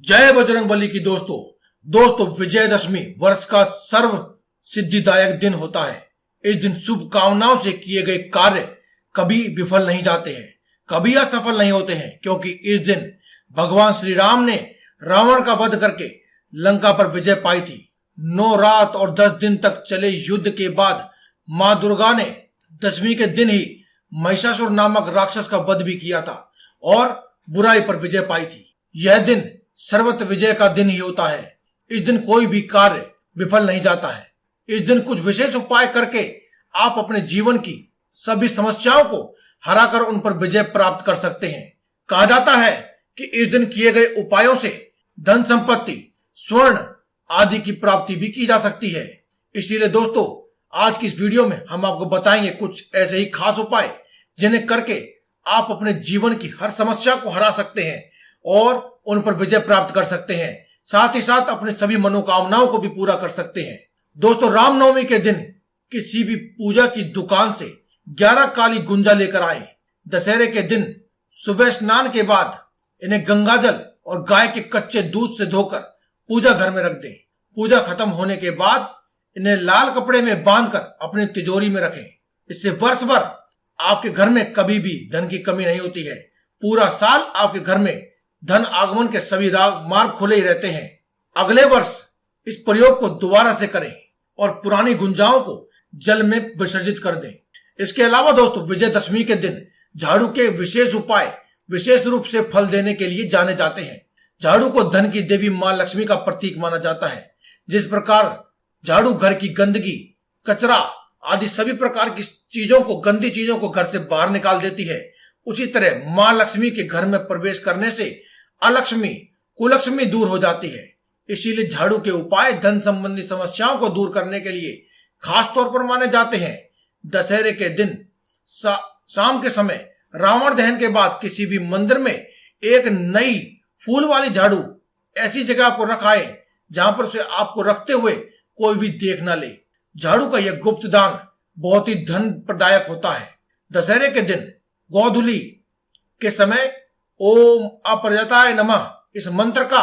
जय बजरंगबली की दोस्तों विजयदशमी वर्ष का सर्व सिद्धिदायक दिन होता है। इस दिन शुभकामनाओं से किए गए कार्य कभी विफल नहीं जाते हैं, कभी असफल नहीं होते हैं, क्योंकि इस दिन भगवान श्री राम ने रावण का वध करके लंका पर विजय पाई थी। 9 रात और 10 दिन तक चले युद्ध के बाद मां दुर्गा ने दशमी के दिन ही महिषासुर नामक राक्षस का वध भी किया था और बुराई पर विजय पाई थी। यह दिन सर्वत्र विजय का दिन ही होता है। इस दिन कोई भी कार्य विफल नहीं जाता है। इस दिन कुछ विशेष उपाय करके आप अपने जीवन की सभी समस्याओं को हराकर उन पर विजय प्राप्त कर सकते हैं। कहा जाता है कि इस दिन किए गए उपायों से धन संपत्ति, स्वर्ण आदि की प्राप्ति भी की जा सकती है। इसीलिए दोस्तों, आज की इस वीडियो में हम आपको बताएंगे कुछ ऐसे ही खास उपाय जिन्हें करके आप अपने जीवन की हर समस्या को हरा सकते हैं और उन पर विजय प्राप्त कर सकते हैं। साथ ही साथ अपने सभी मनोकामनाओं को भी पूरा कर सकते हैं। दोस्तों, रामनवमी के दिन किसी भी पूजा की दुकान से 11 काली गुंजा लेकर आए। दशहरे के दिन सुबह स्नान के बाद इन्हें गंगाजल और गाय के कच्चे दूध से धोकर पूजा घर में रख दें। पूजा खत्म होने के बाद इन्हें लाल कपड़े में बांधकर अपनी तिजोरी में रखें। इससे वर्ष भर आपके घर में कभी भी धन की कमी नहीं होती है। पूरा साल आपके घर में धन आगमन के सभी मार्ग खुले ही रहते हैं। अगले वर्ष इस प्रयोग को दोबारा से करें और पुरानी गुंजाओं को जल में विसर्जित कर दें। इसके अलावा दोस्तों, विजयदशमी के दिन झाड़ू के विशेष उपाय विशेष रूप से फल देने के लिए जाने जाते हैं। झाड़ू को धन की देवी मां लक्ष्मी का प्रतीक माना जाता है। जिस प्रकार झाड़ू घर की गंदगी, कचरा आदि सभी प्रकार की गंदी चीजों को घर से बाहर निकाल देती है, उसी तरह मां लक्ष्मी के घर में प्रवेश करने से अलक्ष्मी, कुलक्ष्मी दूर हो जाती है। इसीलिए झाड़ू के उपाय धन संबंधी समस्याओं को दूर करने के लिए खास तौर पर माने जाते हैं। दशहरे के दिन शाम के समय रावण दहन के बाद किसी भी मंदिर में एक नई फूल वाली झाड़ू ऐसी जगह पर रखाए जहां पर से आपको रखते हुए कोई भी देख ना ले। झाड़ू का यह गुप्त दान बहुत ही धन प्रदायक होता है। दशहरे के दिन गोधूली के समय ओम अप्रजताय नमः इस मंत्र का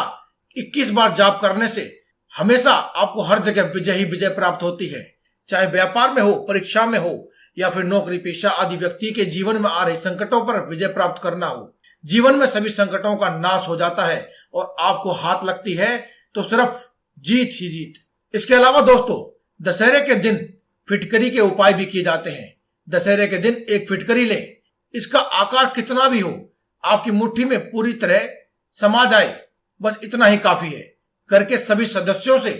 21 बार जाप करने से हमेशा आपको हर जगह विजय ही विजय प्राप्त होती है। चाहे व्यापार में हो, परीक्षा में हो या फिर नौकरी पेशा आदि व्यक्ति के जीवन में आ रहे संकटों पर विजय प्राप्त करना हो। जीवन में सभी संकटों का नाश हो जाता है और आपको हाथ लगती है तो सिर्फ जीत ही जीत। इसके अलावा दोस्तों, दशहरे के दिन फिटकरी के उपाय भी किए जाते हैं। दशहरे के दिन एक फिटकरी लें। इसका आकार कितना भी हो, आपकी मुट्ठी में पूरी तरह समा जाए, बस इतना ही काफी है। घर के सभी सदस्यों से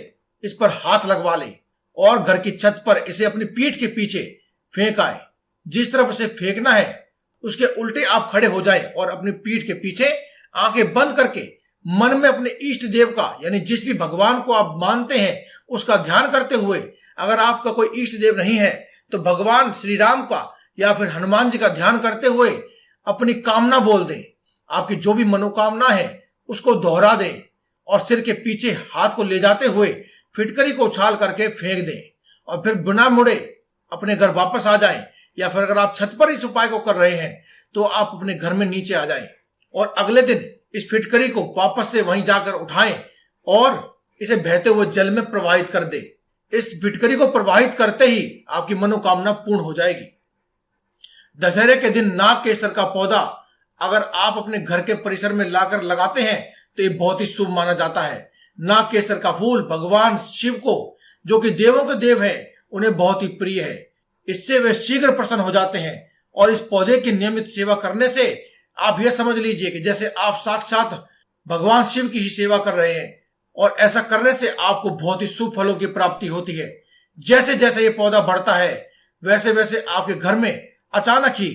इस पर हाथ लगवा लें और घर की छत पर इसे अपनी पीठ के पीछे फेंक आए। जिस तरफ इसे फेंकना है उसके उल्टे आप खड़े हो जाएं और अपनी पीठ के पीछे आंखें बंद करके मन में अपने इष्ट देव का, यानी जिस भी भगवान को आप मानते हैं उसका ध्यान करते हुए, अगर आपका कोई इष्ट देव नहीं है तो भगवान श्री राम का या फिर हनुमान जी का ध्यान करते हुए अपनी कामना बोल दें। आपकी जो भी मनोकामना है उसको दोहरा दें और सिर के पीछे हाथ को ले जाते हुए फिटकरी को उछाल करके फेंक दें और फिर बिना मुड़े अपने घर वापस आ जाएं। या फिर अगर आप छत पर इस उपाय को कर रहे हैं तो आप अपने घर में नीचे आ जाएं और अगले दिन इस फिटकरी को वापस से वहीं जाकर उठाएं और इसे बहते हुए जल में प्रवाहित कर दें। इस फिटकरी को प्रवाहित करते ही आपकी मनोकामना पूर्ण हो जाएगी। दशहरे के दिन नाग केसर का पौधा अगर आप अपने घर के परिसर में लाकर लगाते हैं तो ये बहुत ही शुभ माना जाता है। नाग केसर का फूल भगवान शिव को, जो कि देवों के देव है, उन्हें बहुत ही प्रिय है। इससे वे शीघ्र प्रसन्न हो जाते हैं और इस पौधे की नियमित सेवा करने से आप यह समझ लीजिए कि जैसे आप साक्षात भगवान शिव की ही सेवा कर रहे हैं और ऐसा करने से आपको बहुत ही शुभ फलों की प्राप्ति होती है। जैसे जैसे ये पौधा बढ़ता है वैसे वैसे आपके घर में अचानक ही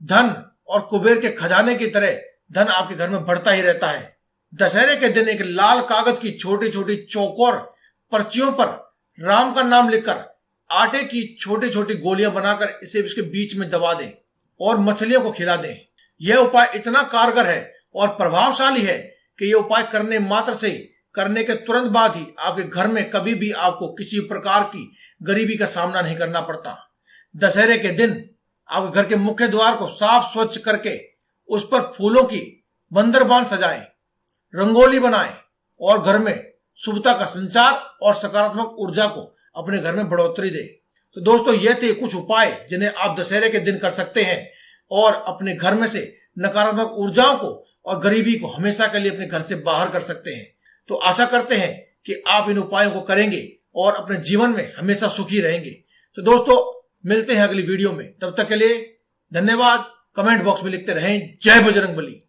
धन और कुबेर के खजाने की तरह धन आपके घर में बढ़ता ही रहता है। दशहरे के दिन एक लाल कागज की छोटी छोटी चौकोर पर्चियों पर राम का नाम लिखकर आटे की छोटी छोटी गोलियां बनाकर इसे इसके बीच में दबा दें और मछलियों को खिला दें। यह उपाय इतना कारगर है और प्रभावशाली है कि यह उपाय करने मात्र से करने के तुरंत बाद ही आपके घर में कभी भी आपको किसी प्रकार की गरीबी का सामना नहीं करना पड़ता। दशहरे के दिन आप घर के मुख्य द्वार को साफ स्वच्छ करके उस पर फूलों की बंदरबान सजाएं, रंगोली बनाएं और घर में शुभता का संचार और सकारात्मक ऊर्जा को अपने घर में बढ़ोतरी दे। तो दोस्तों, ये थे कुछ उपाय जिन्हें आप दशहरे के दिन कर सकते हैं और अपने घर में से नकारात्मक ऊर्जाओं को और गरीबी को हमेशा के लिए अपने घर से बाहर कर सकते हैं। तो आशा करते हैं कि आप इन उपायों को करेंगे और अपने जीवन में हमेशा सुखी रहेंगे। तो दोस्तों, मिलते हैं अगली वीडियो में। तब तक के लिए धन्यवाद। कमेंट बॉक्स में लिखते रहें जय बजरंगबली।